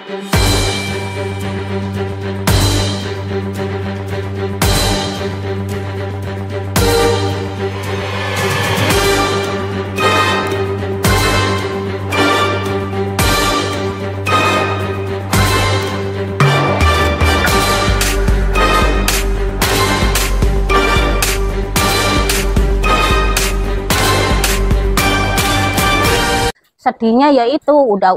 Sedihnya yaitu udah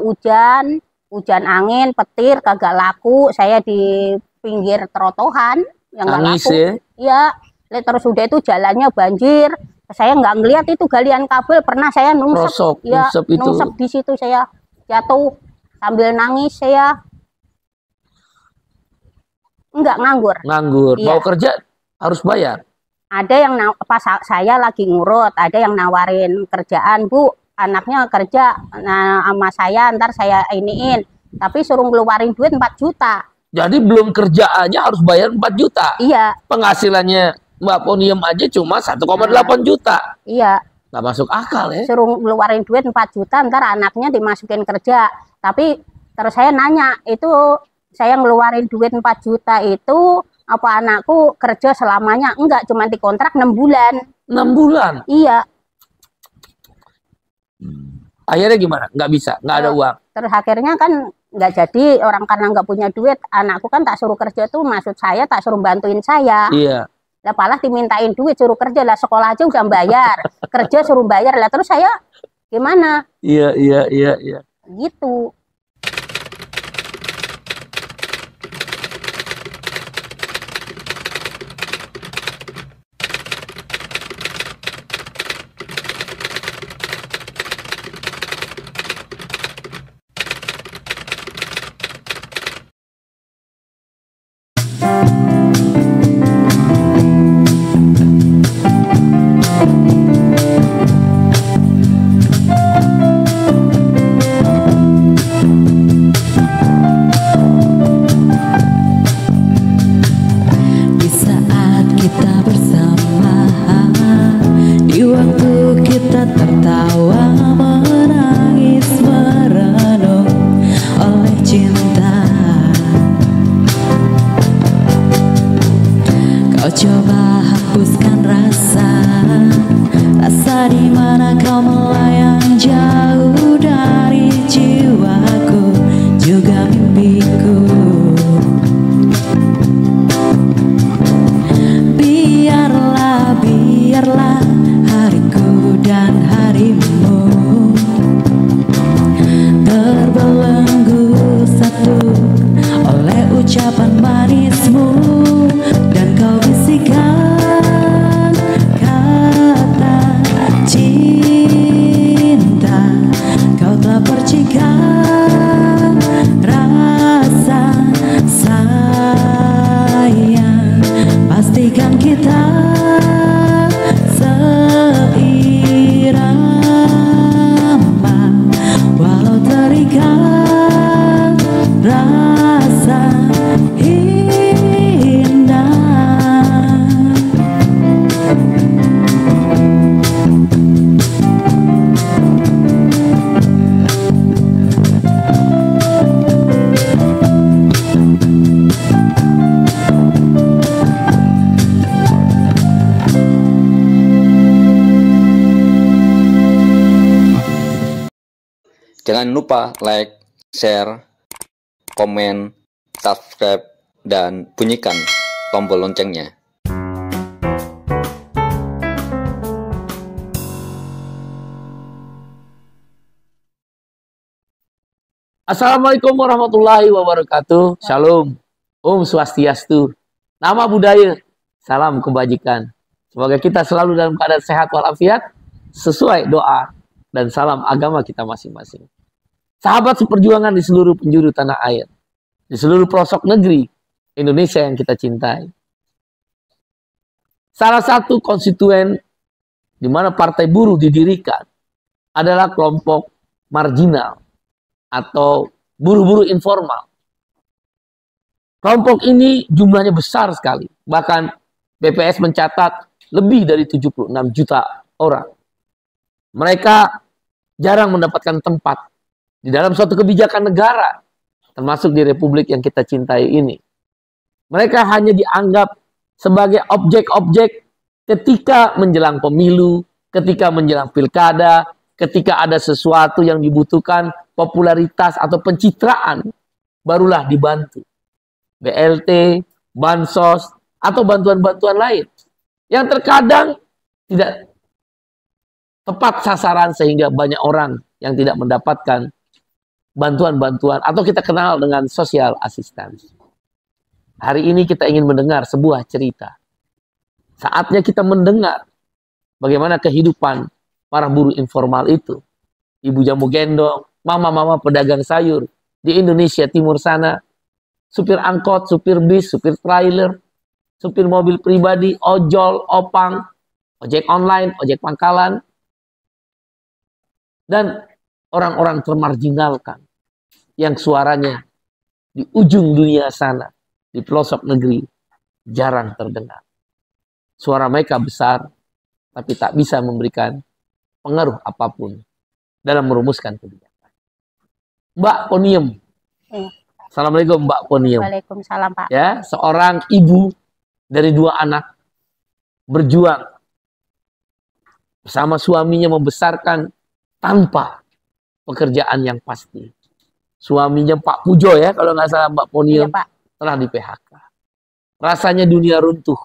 hujan angin, petir, kagak laku. Saya di pinggir trotohan yang nggak laku. Ya, terus udah itu jalannya banjir. Saya nggak ngelihat itu galian kabel. Pernah saya nungsep, nungsep di situ, saya jatuh sambil nangis. Saya nggak nganggur. Mau kerja harus bayar. Ada yang pas saya lagi ngurut, ada yang nawarin kerjaan, Bu. Anaknya kerja sama saya, ntar saya iniin, tapi suruh ngeluarin duit 4 juta. Jadi belum kerja aja harus bayar 4 juta. Iya. Penghasilannya Mbak Ponium aja cuma 1,8 juta. Iya. Nggak masuk akal ya. Suruh ngeluarin duit 4 juta, ntar anaknya dimasukin kerja. Tapi terus saya nanya, itu saya ngeluarin duit 4 juta itu apa anakku kerja selamanya? Enggak, cuma dikontrak 6 bulan. 6 bulan? Iya. Akhirnya gimana? Nggak bisa, nggak ada uang. Terus akhirnya kan nggak jadi, orang karena nggak punya duit. Anakku kan tak suruh kerja tuh, maksud saya tak suruh bantuin saya. Iya. Lah malah dimintain duit suruh kerja, lah sekolah aja udah bayar, kerja suruh bayar, lah terus saya gimana? Iya. Gitu. Coba hapuskan rasa di mana kau melayang jauh dari jiwaku juga mimpiku. Biarlah hariku dan harimu terbelenggu satu oleh ucapan manismu. Dan kau bisikan kata cinta, kau telah percikan rasa sayang. Pastikan kita seirama, walau terikat rasa Jangan lupa like, share, komen, subscribe, dan bunyikan tombol loncengnya. Assalamualaikum warahmatullahi wabarakatuh. Shalom. Om Swastiastu. Nama budaya. Salam kebajikan. Semoga kita selalu dalam keadaan sehat walafiat sesuai doa dan salam agama kita masing-masing. Sahabat seperjuangan di seluruh penjuru tanah air, di seluruh pelosok negeri Indonesia yang kita cintai. Salah satu konstituen di mana partai buruh didirikan adalah kelompok marginal atau buruh-buruh informal. Kelompok ini jumlahnya besar sekali. Bahkan BPS mencatat lebih dari 76 juta orang. Mereka jarang mendapatkan tempat di dalam suatu kebijakan negara, termasuk di republik yang kita cintai ini. Mereka hanya dianggap sebagai objek-objek ketika menjelang pemilu, ketika menjelang pilkada, ketika ada sesuatu yang dibutuhkan popularitas atau pencitraan, barulah dibantu. BLT, bansos, atau bantuan-bantuan lain. Yang terkadang tidak tepat sasaran sehingga banyak orang yang tidak mendapatkan bantuan-bantuan atau kita kenal dengan social assistance. Hari ini kita ingin mendengar sebuah cerita. Saatnya kita mendengar bagaimana kehidupan para buruh informal itu. Ibu jamu gendong, mama-mama pedagang sayur di Indonesia Timur sana, supir angkot, supir bis, supir trailer, supir mobil pribadi, ojol, opang, ojek online, ojek pangkalan, dan orang-orang termarginalkan yang suaranya di ujung dunia sana, di pelosok negeri, jarang terdengar. Suara mereka besar, tapi tak bisa memberikan pengaruh apapun dalam merumuskan kebijakan. Mbak Poniem. Assalamualaikum Mbak Poniem. Waalaikumsalam Pak. Ya, seorang ibu dari 2 anak berjuang bersama suaminya membesarkan tanpa pekerjaan yang pasti. Suaminya Pak Pujo ya, kalau nggak salah Mbak Poniem, Iya, Pak. telah di PHK. Rasanya dunia runtuh.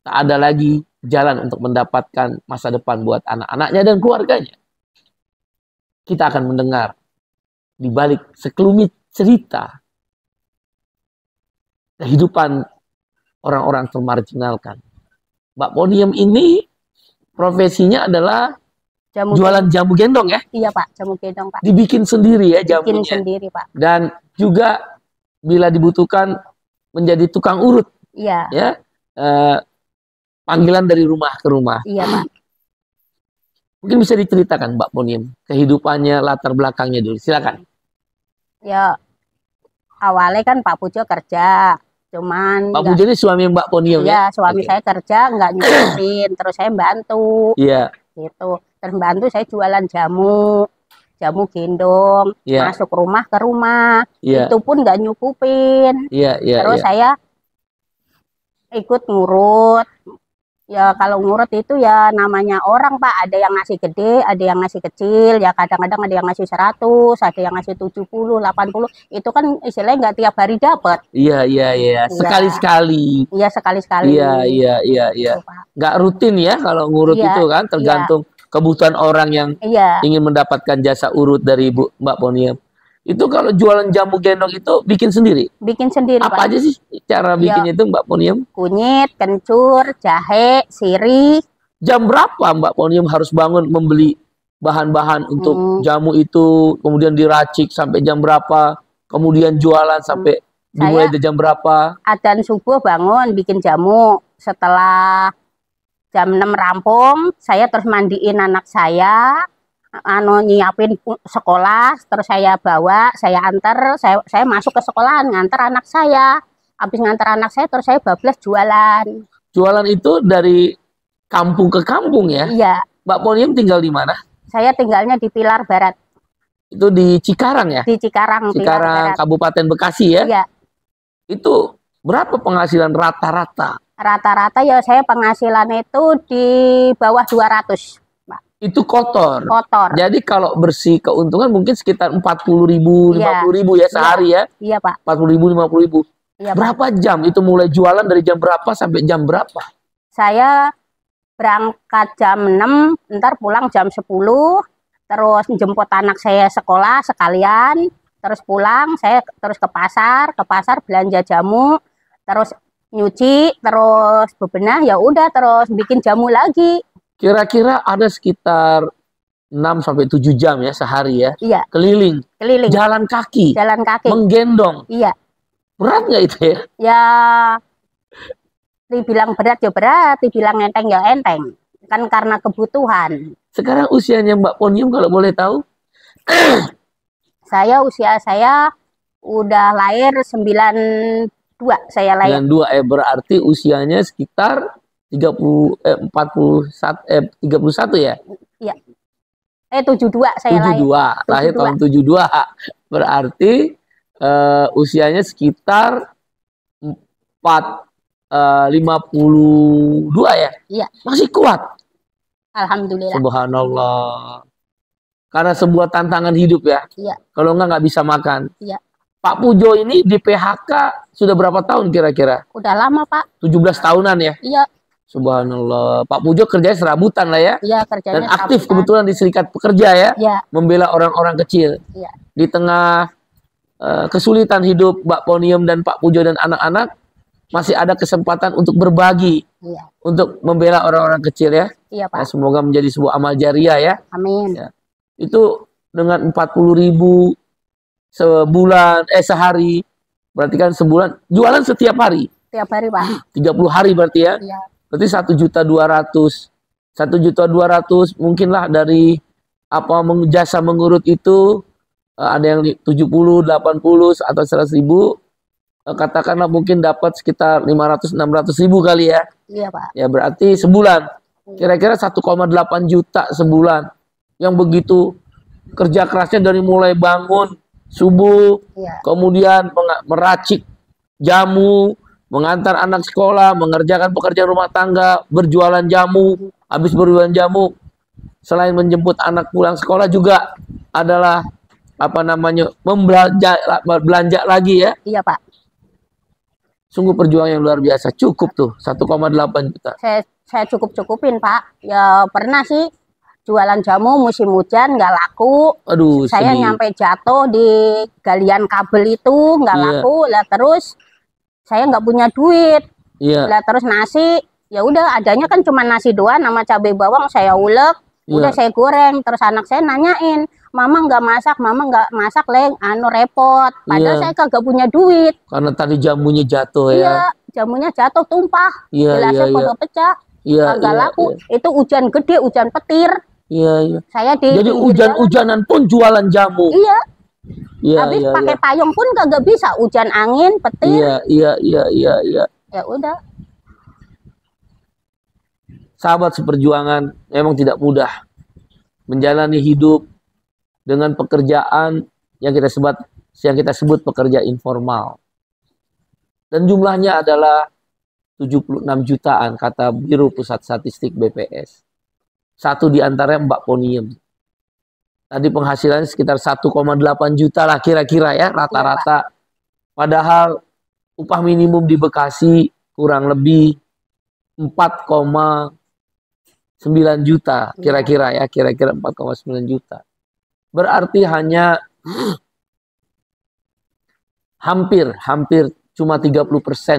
Tak ada lagi jalan untuk mendapatkan masa depan buat anak-anaknya dan keluarganya. Kita akan mendengar di balik sekelumit cerita kehidupan orang-orang termarginalkan. Mbak Poniem ini profesinya adalah jualan jamu gendong ya? Iya Pak, jamu gendong Pak. Dibikin sendiri ya jamunya? Bikin sendiri Pak. Dan juga bila dibutuhkan menjadi tukang urut. Iya. Ya, panggilan dari rumah ke rumah. Iya Pak. Mungkin bisa diceritakan Mbak Poniem kehidupannya, latar belakangnya dulu. Silakan. Ya, awalnya kan Pak Pujo kerja, cuman Pak Pujo ini suami Mbak Poniem ya? Iya, suami saya kerja nggak nyusahin, terus saya bantu. Iya. Gitu. Terus bantu saya jualan jamu gendong, masuk rumah ke rumah. Itu pun nggak nyukupin. Terus saya ikut ngurut. Ya kalau ngurut itu ya namanya orang Pak, ada yang ngasih gede, ada yang ngasih kecil, ya kadang-kadang ada yang ngasih 100, ada yang ngasih 70, 80, itu kan istilahnya nggak tiap hari dapat. Iya. Sekali-sekali. Iya, sekali-sekali. Iya. Nggak rutin ya kalau ngurut itu kan, tergantung kebutuhan orang yang ingin mendapatkan jasa urut dari Mbak Poniem. Itu kalau jualan jamu gendong itu bikin sendiri? Bikin sendiri, Apa aja sih cara bikinnya itu Mbak Poniem? Kunyit, kencur, jahe, sirih. Jam berapa Mbak Poniem harus bangun membeli bahan-bahan untuk jamu itu, kemudian diracik sampai jam berapa, kemudian jualan sampai dimulai dari jam berapa? Adzan subuh bangun bikin jamu, setelah jam 6 rampung, saya terus mandiin anak saya, nyiapin sekolah, terus saya bawa, saya antar, saya masuk ke sekolahan, ngantar anak saya. Habis ngantar anak saya, terus saya bablas jualan. Jualan itu dari kampung ke kampung ya? Iya. Mbak Poniem tinggal di mana? Saya tinggalnya di Pilar Barat. Itu di Cikarang ya? Di Cikarang, Cikarang, Kabupaten Bekasi ya? Iya. Itu berapa penghasilan rata-rata? Rata-rata ya saya penghasilan itu di bawah 200. Itu kotor. Kotor. Jadi kalau bersih keuntungan mungkin sekitar 40.000, 50.000 ya sehari ya? Iya Pak. 40.000, 50.000. Iya, berapa jam itu mulai jualan, dari jam berapa sampai jam berapa? Saya berangkat jam 6, ntar pulang jam 10, terus jemput anak saya sekolah sekalian, terus pulang, saya terus ke pasar belanja jamu, terus nyuci, terus bebenah, ya udah terus bikin jamu lagi. Kira-kira ada sekitar 6-7 jam ya sehari ya? Iya. Keliling. Jalan kaki. Menggendong. Iya. Berat nggak itu ya? Ya, dibilang berat ya berat, dibilang enteng ya enteng. Kan karena kebutuhan. Sekarang usianya Mbak Poniem kalau boleh tahu? Usia saya udah lahir 92, saya lahir. 92 berarti usianya sekitar 31 ya? Iya. 72 saya 72, lahir tahun 72. Berarti usianya sekitar 52 ya? Iya. Masih kuat. Alhamdulillah. Subhanallah. Karena sebuah tantangan hidup ya. Iya. Kalau nggak bisa makan. Iya. Pak Pujo ini di PHK sudah berapa tahun kira-kira? Udah lama, Pak. 17 tahunan ya? Iya. Subhanallah. Pak Pujo kerjanya serabutan lah ya? Iya, kerjanya dan aktif serabutan. kebetulan di Serikat Pekerja ya? Iya. Membela orang-orang kecil. Iya. Di tengah kesulitan hidup Mbak Ponium dan Pak Pujo dan anak-anak, masih ada kesempatan untuk berbagi, Iya. untuk membela orang-orang kecil ya. Iya, Pak. Nah, semoga menjadi sebuah amal jariah ya. Amin. Ya. Itu dengan 40.000 sebulan, sehari, berarti kan sebulan, jualan setiap hari. Tiap hari, Pak. 30 hari berarti ya. Iya. Berarti 1.200.000. 1.200.000 mungkinlah dari apa jasa mengurut itu, ada yang 70, 80 atau 100.000. Katakanlah mungkin dapat sekitar 500-600.000 kali ya. Iya, Pak. Ya berarti sebulan. Kira-kira 1,8 juta sebulan. Yang begitu kerja kerasnya dari mulai bangun subuh, Iya. kemudian meracik jamu, mengantar anak sekolah, mengerjakan pekerjaan rumah tangga, berjualan jamu, habis berjualan jamu, selain menjemput anak pulang sekolah juga adalah apa namanya belanja lagi ya. Iya, Pak. Sungguh perjuangan yang luar biasa. Cukup tuh 1,8 juta. Saya cukup-cukupin, Pak. Ya pernah sih jualan jamu musim hujan nggak laku. Aduh, Saya sedih. nyampe jatuh di galian kabel itu nggak Iya. laku. Lah terus saya nggak punya duit. Iya. Lah terus nasi, ya udah adanya kan cuma nasi doang sama cabai bawang, saya ulek, udah Iya. saya goreng. Terus anak saya nanyain, mama nggak masak, Leng, anu repot. Padahal Iya. saya kagak punya duit. Karena tadi jamunya jatuh ya. Iya, jamunya jatuh tumpah, Iya, gelasnya iya, pada pecah, Iya, kagak iya, laku. iya. Itu hujan gede, hujan petir. Iya, iya. Saya di Jadi pinggir jalan. hujan-hujanan pun jualan jamu. Iya, Iya, habis iya, pakai iya. payung pun kagak bisa, hujan angin, petir. Iya, iya, iya, iya, iya. Ya udah. Sahabat seperjuangan, memang tidak mudah menjalani hidup dengan pekerjaan yang kita sebut pekerja informal. Dan jumlahnya adalah 76 jutaan kata Biro Pusat Statistik BPS. Satu di antaranya Mbak Ponium. Tadi penghasilannya sekitar 1,8 juta lah kira-kira ya rata-rata. Padahal upah minimum di Bekasi kurang lebih 4,9 juta kira-kira ya, kira-kira 4,9 juta. Berarti hanya hampir cuma 30%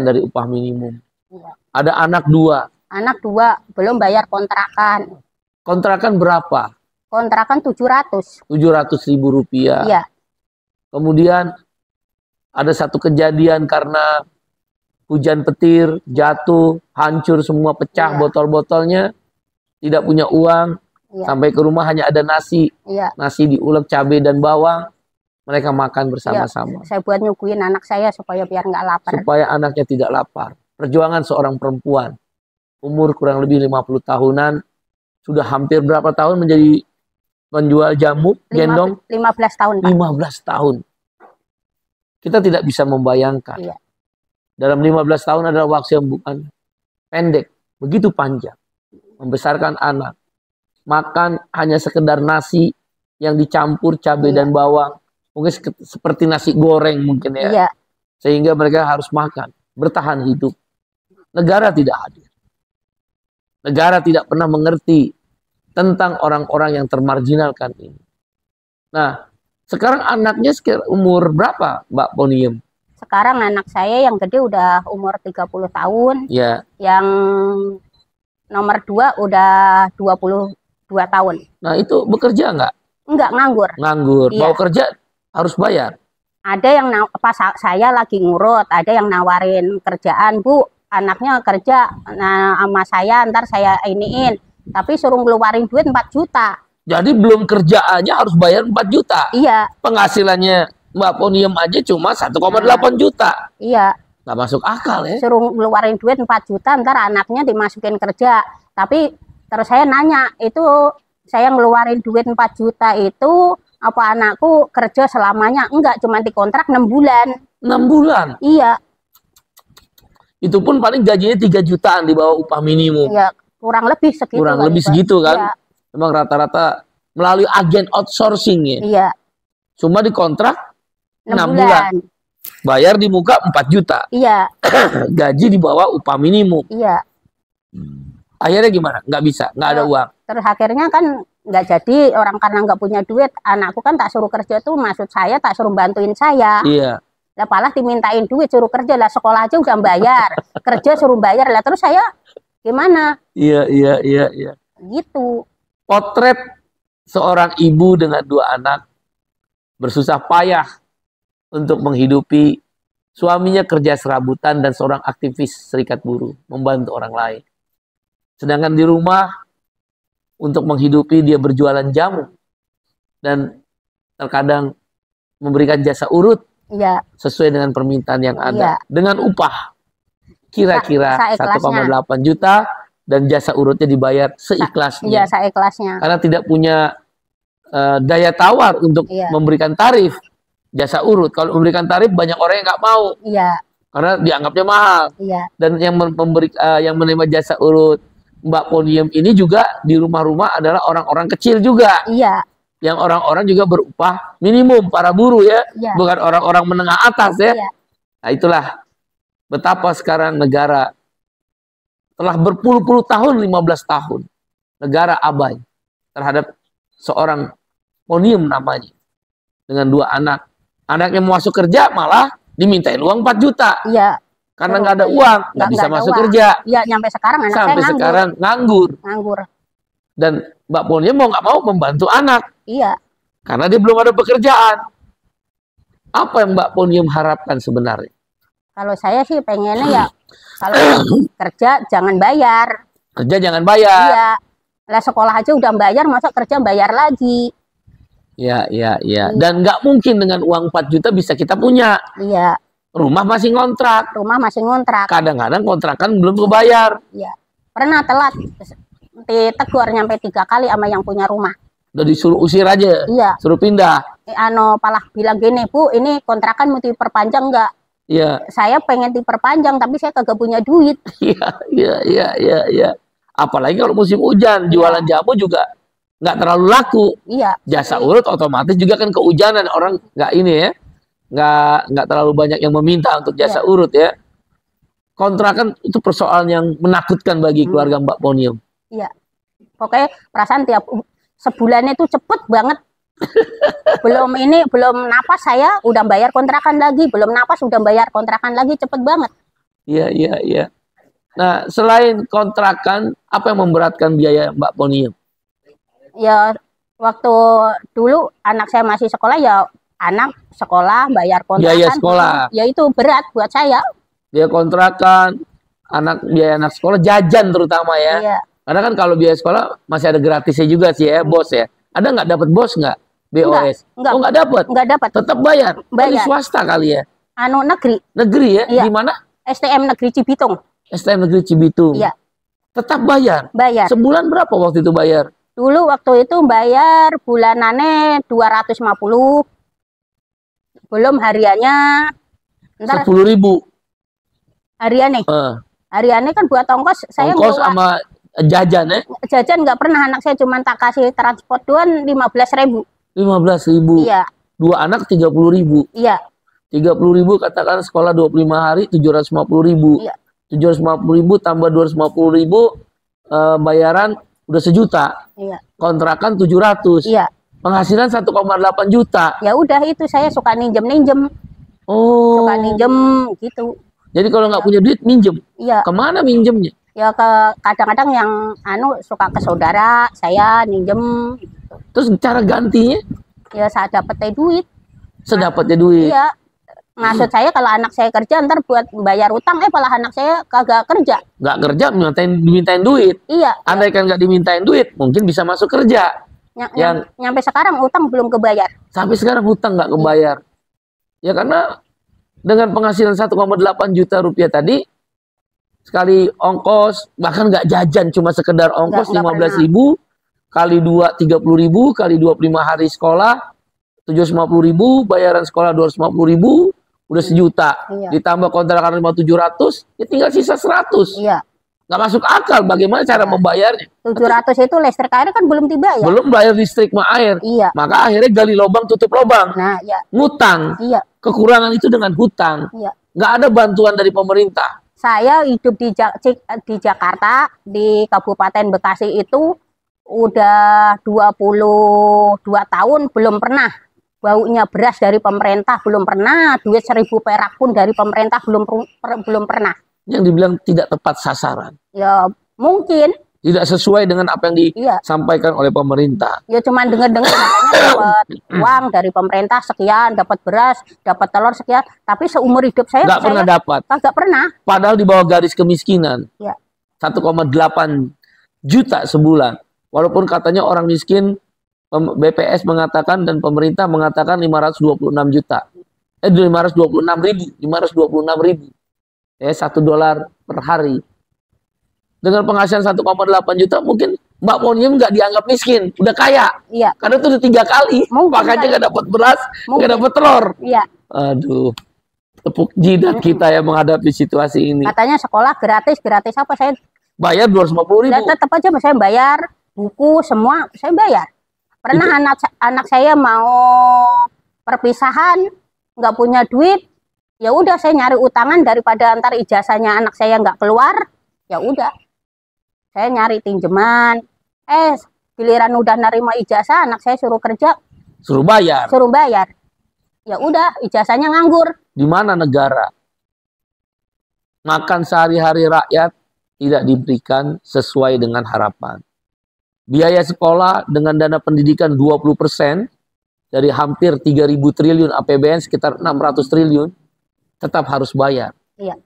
dari upah minimum. Iya. Ada anak 2. Anak 2 belum bayar kontrakan. Kontrakan berapa? Kontrakan 700. 700.000 rupiah. Iya. Kemudian ada satu kejadian karena hujan petir, jatuh, hancur semua, pecah Iya. botol-botolnya, tidak punya uang, Iya. sampai ke rumah hanya ada nasi, Iya. nasi diulek cabai dan bawang, mereka makan bersama-sama Saya buat nyuguhin anak saya supaya biar nggak lapar. supaya anaknya tidak lapar. Perjuangan seorang perempuan umur kurang lebih 50 tahunan, sudah hampir berapa tahun menjadi menjual jamu, gendong? 15 tahun, Pak. 15 tahun. Kita tidak bisa membayangkan. Iya. Dalam 15 tahun adalah waktu yang bukan pendek, begitu panjang. Membesarkan anak, makan hanya sekedar nasi yang dicampur cabai Iya. dan bawang, mungkin seperti nasi goreng mungkin ya. Iya. Sehingga mereka harus makan, bertahan hidup. Negara tidak hadir. Negara tidak pernah mengerti tentang orang-orang yang termarginalkan ini. Nah, sekarang anaknya sekitar umur berapa, Mbak Ponium? Sekarang anak saya yang gede udah umur 30 tahun, Ya, yang nomor 2 udah 22 tahun. nah itu bekerja nggak? Enggak, nganggur. Nganggur. Iya. Mau kerja harus bayar. Ada yang pas saya lagi ngurut, ada yang nawarin kerjaan, Bu, anaknya kerja sama saya, ntar saya iniin. Tapi suruh ngeluarin duit 4 juta. Jadi belum kerjaannya harus bayar 4 juta. Iya, Penghasilannya Mbak Ponium aja cuma 1,8 juta. iya. Nggak masuk akal ya. Suruh ngeluarin duit 4 juta, ntar anaknya dimasukin kerja. Tapi terus saya nanya, itu saya ngeluarin duit 4 juta itu Apa anakku kerja selamanya? Enggak, cuma dikontrak 6 bulan. 6 bulan? Iya. Itu pun paling gajinya 3 jutaan di bawah upah minimum. Iya, kurang lebih segitu. Kurang lebih segitu kan? Iya. Memang rata-rata melalui agen outsourcing ya. Iya. Cuma dikontrak 6 bulan. Bayar di muka 4 juta. Iya. Gaji di bawah upah minimum. Iya. Akhirnya gimana? Nggak bisa, nggak ada uang. Terus akhirnya kan nggak jadi, orang karena nggak punya duit. Anakku kan tak suruh kerja tuh, maksud saya tak suruh bantuin saya. Iya. Lah malah dimintain duit, suruh kerja lah, sekolah aja udah bayar, kerja suruh bayar lah, terus saya gimana? Iya. Gitu. Potret seorang ibu dengan 2 anak bersusah payah untuk menghidupi suaminya, kerja serabutan dan seorang aktivis serikat buruh membantu orang lain. Sedangkan di rumah untuk menghidupi dia berjualan jamu dan terkadang memberikan jasa urut. Iya. Sesuai dengan permintaan yang ada. Iya. Dengan upah kira-kira 1,8 juta dan jasa urutnya dibayar seikhlasnya. Iya, seikhlasnya. Karena tidak punya daya tawar untuk memberikan tarif jasa urut. Kalau memberikan tarif banyak orang yang nggak mau. Iya. Karena dianggapnya mahal. Iya. Dan yang yang menerima jasa urut Mbak Ponium ini juga di rumah-rumah adalah orang-orang kecil juga. Iya. Yang orang-orang juga berupah minimum, para buruh ya. Iya. Bukan orang-orang menengah atas ya. Iya. Nah itulah betapa sekarang negara telah berpuluh-puluh tahun, 15 tahun. Negara abai terhadap seorang Ponium namanya. Dengan 2 anak. Anaknya mau masuk kerja malah dimintain uang 4 juta. Iya. Karena nggak ada uang, nggak bisa masuk kerja. Iya, nyampe sekarang anak sampai saya sekarang nganggur. Nganggur. Dan Mbak Ponium mau nggak mau membantu anak. Iya. Karena dia belum ada pekerjaan. Apa yang Mbak Ponium harapkan sebenarnya? Kalau saya sih pengennya ya, kalau kerja jangan bayar. Kerja jangan bayar. Iya. Lah sekolah aja udah bayar, masa kerja bayar lagi? Iya. Dan nggak mungkin dengan uang 4 juta bisa kita punya. Iya. Rumah masih ngontrak. Rumah masih ngontrak. Kadang-kadang kontrakan belum kebayar. Iya. Pernah telat. Ditegur nyampe 3 kali sama yang punya rumah. Udah disuruh usir aja. Iya. Suruh pindah. Palah bilang gini, Bu, ini kontrakan mau diperpanjang nggak? Iya. Saya pengen diperpanjang, tapi saya kagak punya duit. Iya. Apalagi kalau musim hujan, jualan jamu juga nggak terlalu laku. Iya. Jasa urut otomatis juga kan kehujanan, orang nggak ini ya. Nggak terlalu banyak yang meminta untuk jasa urut ya. Kontrakan itu persoalan yang menakutkan bagi keluarga Mbak Ponium. Iya. Pokoknya perasaan tiap sebulan itu cepet banget. belum napas saya udah bayar kontrakan lagi, belum napas udah bayar kontrakan lagi, cepet banget. Iya. Nah, selain kontrakan, apa yang memberatkan biaya Mbak Ponium? Ya, waktu dulu anak saya masih sekolah ya, anak sekolah bayar kontrakan. Biaya sekolah. Ya itu berat buat saya. Biaya kontrakan, biaya anak sekolah, jajan terutama ya. Iya. Karena kan kalau biaya sekolah masih ada gratisnya juga sih ya, bos ya. Ada nggak dapat bos nggak? BOS? Enggak. Oh nggak dapat? Nggak dapat. Tetap bayar? Di Bayar. swasta kali ya? Negeri. Negeri ya? Iya. Di mana? STM Negeri Cibitung. STM Negeri Cibitung. Iya. Tetap bayar? Bayar. Sebulan berapa waktu itu bayar? Dulu waktu itu bayar bulanannya 250. Belum hariannya. Ntar 10.000. hariannya. Hariannya kan buat ongkos. Saya ongkos sama jajan ya? Jajan nggak pernah, anak saya cuma tak kasih transport doang 15.000. 15.000. Iya. 2 anak 30.000. Iya. 30.000 katakan sekolah 25 hari 750.000. Iya. 750.000 tambah 250.000 bayaran udah 1 juta. Iya. Kontrakan 700. Iya. Penghasilan 1,8 juta. Ya udah itu saya suka minjem. Oh. Suka minjem gitu. Jadi kalau nggak punya duit minjem. Iya. Kemana minjemnya? Ya kadang-kadang yang suka ke saudara saya minjem. Terus cara gantinya? Ya saya dapetnya duit. Sedapatnya duit. Iya. Maksud saya kalau anak saya kerja ntar buat bayar utang, malah anak saya kagak kerja. Nggak kerja dimintain duit. Iya. Andai kan nggak dimintain duit, mungkin bisa masuk kerja. Nyampe sekarang utang belum kebayar. Sampai sekarang hutang nggak kebayar. Ya karena dengan penghasilan 1,8 juta rupiah tadi, sekali ongkos, bahkan nggak jajan, cuma sekedar ongkos 15.000, kali 2 30.000, kali 25 hari sekolah, 750.000, bayaran sekolah 250.000, udah 1 juta. Iya. Ditambah kontrakan 5.700, ya tinggal sisa 100. Iya. Nggak masuk akal bagaimana cara membayarnya. 700 itu listrik air kan belum tiba ya? Belum bayar listrik sama air. Iya. Maka akhirnya gali lubang tutup lubang. Nah, ya. Ngutang. Iya. Kekurangan itu dengan hutang. Iya. Nggak ada bantuan dari pemerintah. Saya hidup di Jakarta, di Kabupaten Bekasi itu udah 22 tahun belum pernah baunya beras dari pemerintah, belum pernah duit 1.000 perak pun dari pemerintah, belum pernah. Yang dibilang tidak tepat sasaran. Ya mungkin tidak sesuai dengan apa yang iya. disampaikan oleh pemerintah. Ya cuman dengar-dengar katanya dapat uang dari pemerintah sekian, dapat beras, dapat telur sekian, tapi seumur hidup saya nggak pernah dapat. Nggak pernah. Padahal di bawah garis kemiskinan. Ya. 1,8 juta sebulan. Walaupun katanya orang miskin, BPS mengatakan dan pemerintah mengatakan 526 juta. 526 ribu. Ya, $1 per hari. Dengan penghasilan 1,8 juta, mungkin Mbak Ponium nggak dianggap miskin, udah kaya. Iya. Karena itu udah 3 kali. Makanya nggak dapat beras, nggak dapat telur. Iya. Aduh, tepuk jidat kita yang menghadapi situasi ini. Katanya sekolah gratis apa saya bayar 250.000. Dan tetap aja saya bayar buku semua saya bayar. Pernah anak saya mau perpisahan nggak punya duit, ya udah saya nyari utangan daripada antar ijazahnya anak saya nggak keluar, ya udah saya nyari pinjaman. Giliran udah nerima ijazah anak saya suruh kerja, suruh bayar. Ya udah ijazahnya nganggur. Di mana negara makan sehari-hari rakyat tidak diberikan sesuai dengan harapan. Biaya sekolah dengan dana pendidikan 20% dari hampir 3.000 triliun APBN sekitar 600 triliun tetap harus bayar. Iya.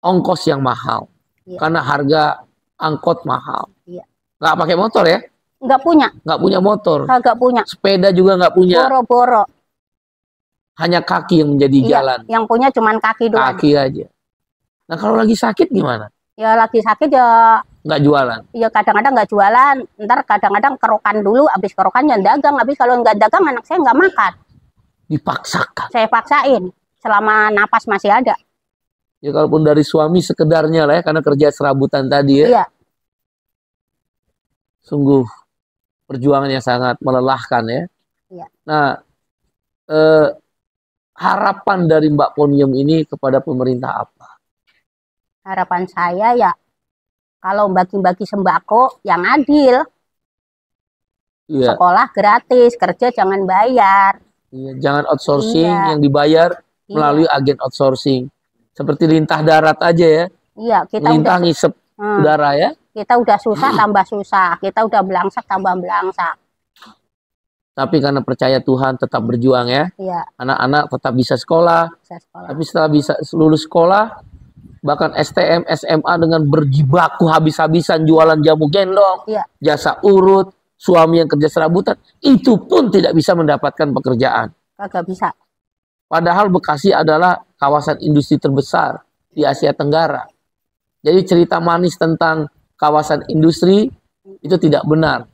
Ongkos yang mahal. Iya. Karena harga angkot mahal. Iya. Nggak pakai motor ya? Nggak punya. Nggak punya motor. Nggak punya. Sepeda juga nggak punya. Boro-boro. Hanya kaki yang menjadi jalan. Yang punya cuman kaki doang. Kaki aja. Nah kalau lagi sakit gimana? Ya lagi sakit ya nggak jualan. Ya kadang-kadang nggak jualan. Ntar kadang-kadang kerokan dulu, habis kerokan ya dagang. Habis kalau nggak dagang anak saya nggak makan. Dipaksakan. Saya paksain selama napas masih ada. Ya kalaupun dari suami sekedarnya lah ya, karena kerja serabutan tadi ya. Iya. Sungguh perjuangan yang sangat melelahkan ya. Iya. Nah, harapan dari Mbak Ponium ini kepada pemerintah apa? Harapan saya ya kalau bagi-bagi sembako yang adil. Iya. Sekolah gratis, kerja jangan bayar. Iya, jangan outsourcing, yang dibayar melalui agen outsourcing. Seperti lintah darat aja ya. Iya, kita lintah ngisep udara ya. Kita udah susah tambah susah, kita udah belangsak tambah belangsak. Tapi karena percaya Tuhan tetap berjuang ya. Iya. Anak-anak tetap bisa sekolah. Tapi setelah bisa lulus sekolah, bahkan STM, SMA dengan berjibaku habis-habisan jualan jamu gendong, jasa urut, suami yang kerja serabutan, itu pun tidak bisa mendapatkan pekerjaan. Kagak bisa. Padahal Bekasi adalah kawasan industri terbesar di Asia Tenggara. Jadi cerita manis tentang kawasan industri itu tidak benar.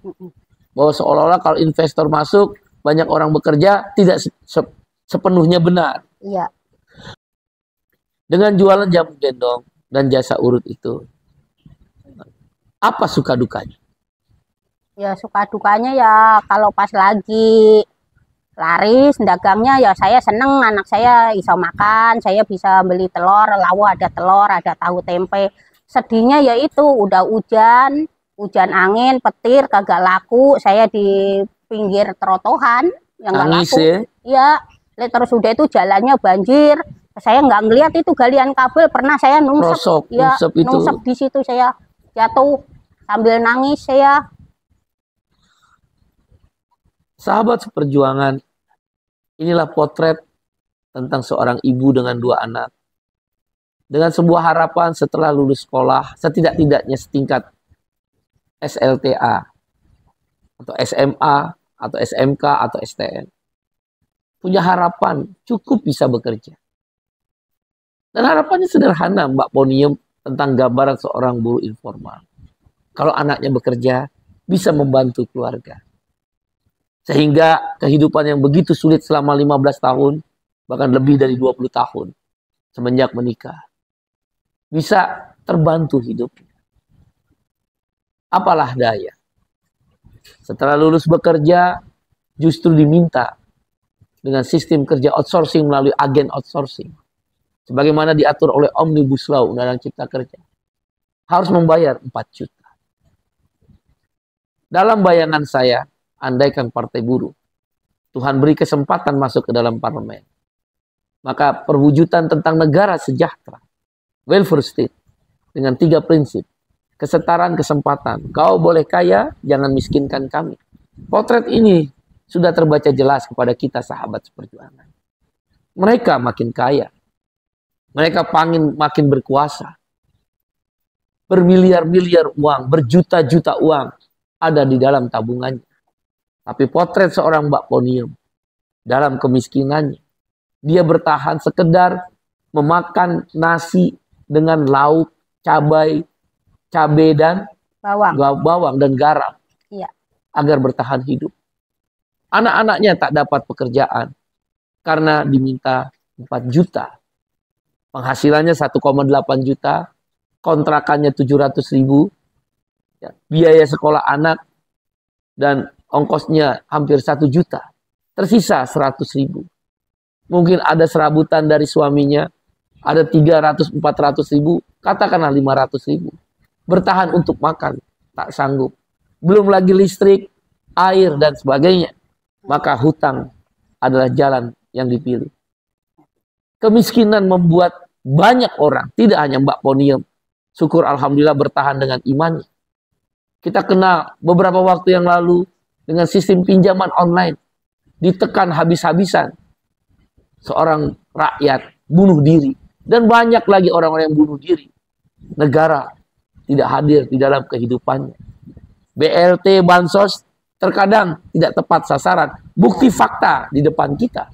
Bahwa seolah-olah kalau investor masuk, banyak orang bekerja, tidak sepenuhnya benar. Iya. Dengan jualan jamu gendong dan jasa urut itu, apa suka dukanya? Ya suka dukanya ya kalau pas lagi laris dagangnya ya saya seneng, anak saya bisa makan, saya bisa beli telur, lauk ada telur, ada tahu tempe. Sedihnya ya itu udah hujan angin, petir kagak laku, saya di pinggir trotohan yang nggak laku. Iya, terus udah itu jalannya banjir. Saya nggak ngelihat itu galian kabel, pernah saya nungsep, nungsep di situ saya jatuh sambil nangis saya. Sahabat seperjuangan, inilah potret tentang seorang ibu dengan 2 anak. Dengan sebuah harapan setelah lulus sekolah, setidak-tidaknya setingkat SLTA, atau SMA, atau SMK, atau STN. Punya harapan, cukup bisa bekerja. Dan harapannya sederhana, Mbak Ponium, tentang gambaran seorang buruh informal. Kalau anaknya bekerja, bisa membantu keluarga. Sehingga kehidupan yang begitu sulit selama 15 tahun, bahkan lebih dari 20 tahun, semenjak menikah, bisa terbantu hidupnya. Apalah daya. Setelah lulus bekerja, justru diminta dengan sistem kerja outsourcing melalui agen outsourcing. Sebagaimana diatur oleh Omnibus Law, Undang-Undang Cipta Kerja. Harus membayar 4 juta. Dalam bayangan saya, andaikan Partai Buruh, Tuhan beri kesempatan masuk ke dalam parlemen, maka perwujudan tentang negara sejahtera, welfare state, dengan 3 prinsip. Kesetaraan kesempatan. Kau boleh kaya, jangan miskinkan kami. Potret ini sudah terbaca jelas kepada kita sahabat seperjuangan. Mereka makin kaya. Mereka makin berkuasa. Bermiliar-miliar uang, berjuta-juta uang ada di dalam tabungannya. Tapi potret seorang Mbak Ponium dalam kemiskinannya, dia bertahan sekedar memakan nasi dengan lauk, cabai dan bawang dan garam, iya, agar bertahan hidup. Anak-anaknya tak dapat pekerjaan karena diminta 4 juta. Penghasilannya 1,8 juta, kontrakannya 700.000, ya, biaya sekolah anak dan ongkosnya hampir 1 juta. Tersisa 100.000. Mungkin ada serabutan dari suaminya, ada 300-400.000, katakanlah 500.000. Bertahan untuk makan, tak sanggup. Belum lagi listrik, air, dan sebagainya. Maka hutang adalah jalan yang dipilih. Kemiskinan membuat banyak orang, tidak hanya Mbak Ponium, syukur alhamdulillah bertahan dengan imannya. Kita kenal beberapa waktu yang lalu dengan sistem pinjaman online, ditekan habis-habisan. Seorang rakyat bunuh diri. Dan banyak lagi orang-orang yang bunuh diri. Negara tidak hadir di dalam kehidupannya. BLT, Bansos terkadang tidak tepat sasaran. Bukti fakta di depan kita.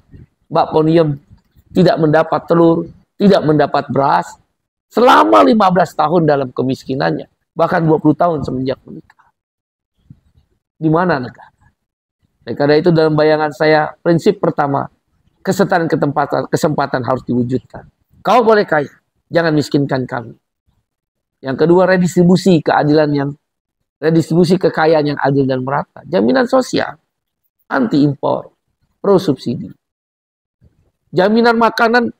Mbak Ponium tidak mendapat telur, tidak mendapat beras, selama 15 tahun dalam kemiskinannya. Bahkan 20 tahun semenjak menikah. Di mana negara? Karena itu dalam bayangan saya, prinsip pertama, kesetaraan kesempatan harus diwujudkan. Kau boleh kaya, jangan miskinkan kami. Yang kedua, redistribusi kekayaan yang adil dan merata. Jaminan sosial, anti impor, pro subsidi. Jaminan makanan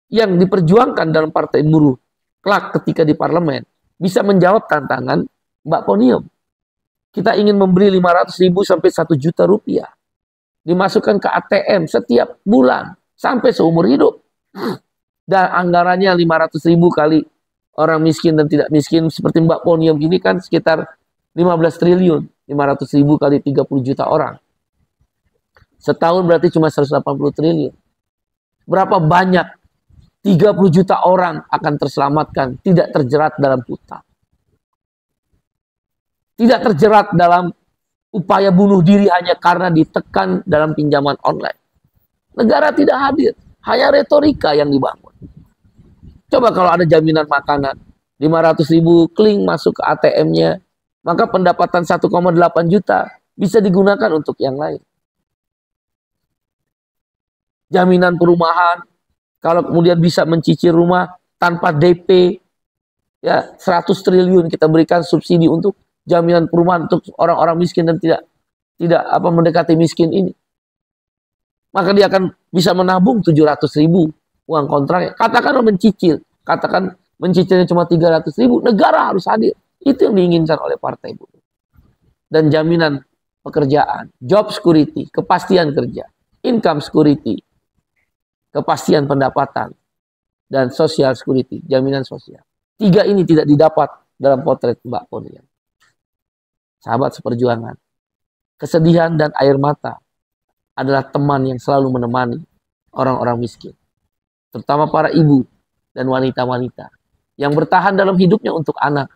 yang diperjuangkan dalam Partai Buruh kelak ketika di parlemen bisa menjawab tantangan Mbak Ponium. Kita ingin memberi 500.000 sampai 1 juta rupiah. Dimasukkan ke ATM setiap bulan sampai seumur hidup. Dan anggarannya 500.000 kali orang miskin dan tidak miskin seperti Mbak Ponium ini kan sekitar 15 triliun. 500.000 kali 30 juta orang. Setahun berarti cuma 180 triliun. Berapa banyak 30 juta orang akan terselamatkan, tidak terjerat dalam hutang. Tidak terjerat dalam upaya bunuh diri hanya karena ditekan dalam pinjaman online. Negara tidak hadir, hanya retorika yang dibangun. Coba kalau ada jaminan makanan, 500.000 kling masuk ke ATM-nya, maka pendapatan 1,8 juta bisa digunakan untuk yang lain. Jaminan perumahan, kalau kemudian bisa mencicil rumah tanpa DP, ya 100 triliun kita berikan subsidi untuk jaminan perumahan untuk orang-orang miskin dan tidak mendekati miskin ini. Maka dia akan bisa menabung 700.000 uang kontraknya. Katakan mencicilnya cuma 300.000, negara harus hadir. Itu yang diinginkan oleh Partai Buruh. Dan jaminan pekerjaan, job security, kepastian kerja, income security, kepastian pendapatan, dan social security, jaminan sosial. 3 ini tidak didapat dalam potret Mbak Ponium. Sahabat seperjuangan, kesedihan dan air mata adalah teman yang selalu menemani orang-orang miskin. Terutama para ibu dan wanita-wanita yang bertahan dalam hidupnya untuk anak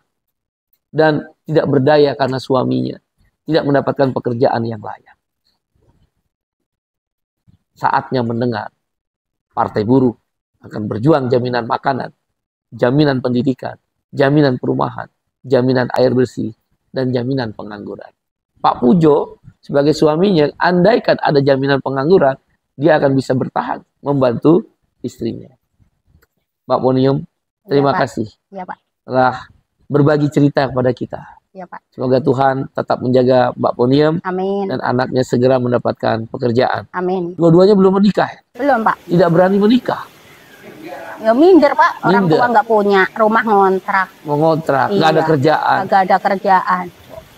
dan tidak berdaya karena suaminya tidak mendapatkan pekerjaan yang layak. Saatnya mendengar Partai Buruh akan berjuang jaminan makanan, jaminan pendidikan, jaminan perumahan, jaminan air bersih, dan jaminan pengangguran. Pak Pujo sebagai suaminya, andaikan ada jaminan pengangguran, dia akan bisa bertahan membantu istrinya. Mbak Ponium, terima kasih telah berbagi cerita kepada kita. Semoga Tuhan tetap menjaga Mbak Ponium dan anaknya segera mendapatkan pekerjaan. Amin. Dua-duanya belum menikah? Belum, Pak. Tidak berani menikah? Ya minder, Pak. Orang tua nggak punya rumah, ngontrak. Mengontrak, nggak ada kerjaan. Nggak ada kerjaan.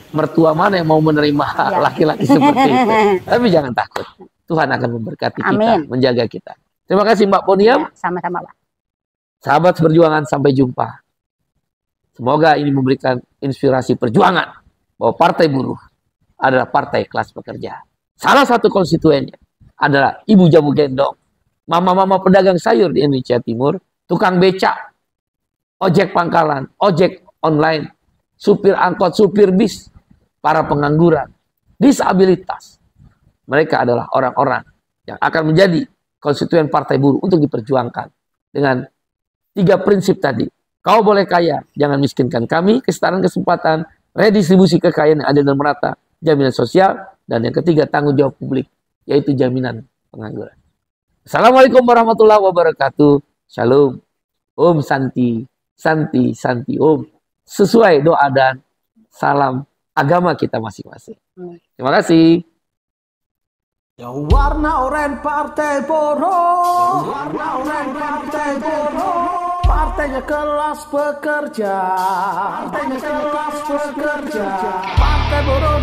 Mertua mana yang mau menerima laki-laki seperti itu? Tapi jangan takut. Tuhan akan memberkati kita, menjaga kita. Terima kasih Mbak Ponium. Sama-sama, Pak. Sahabat perjuangan, sampai jumpa. Semoga ini memberikan inspirasi perjuangan bahwa Partai Buruh adalah partai kelas pekerja. Salah satu konstituennya adalah ibu jamu gendong, mama-mama pedagang sayur di Indonesia Timur, tukang becak, ojek pangkalan, ojek online, supir angkot, supir bis, para pengangguran, disabilitas. Mereka adalah orang-orang yang akan menjadi konstituen Partai Buruh untuk diperjuangkan dengan 3 prinsip tadi. Kau boleh kaya, jangan miskinkan kami, kesetaraan kesempatan, redistribusi kekayaan yang adil dan merata, jaminan sosial, dan yang ketiga tanggung jawab publik, yaitu jaminan pengangguran. Assalamualaikum warahmatullahi wabarakatuh. Shalom. Om Santi, Santi, Santi Om. Sesuai doa dan salam agama kita masing-masing. Terima kasih. Yang warna oranye Partai Buruh, warna oranye Partai Buruh, partainya kelas pekerja, partainya kelas pekerja, Partai Buruh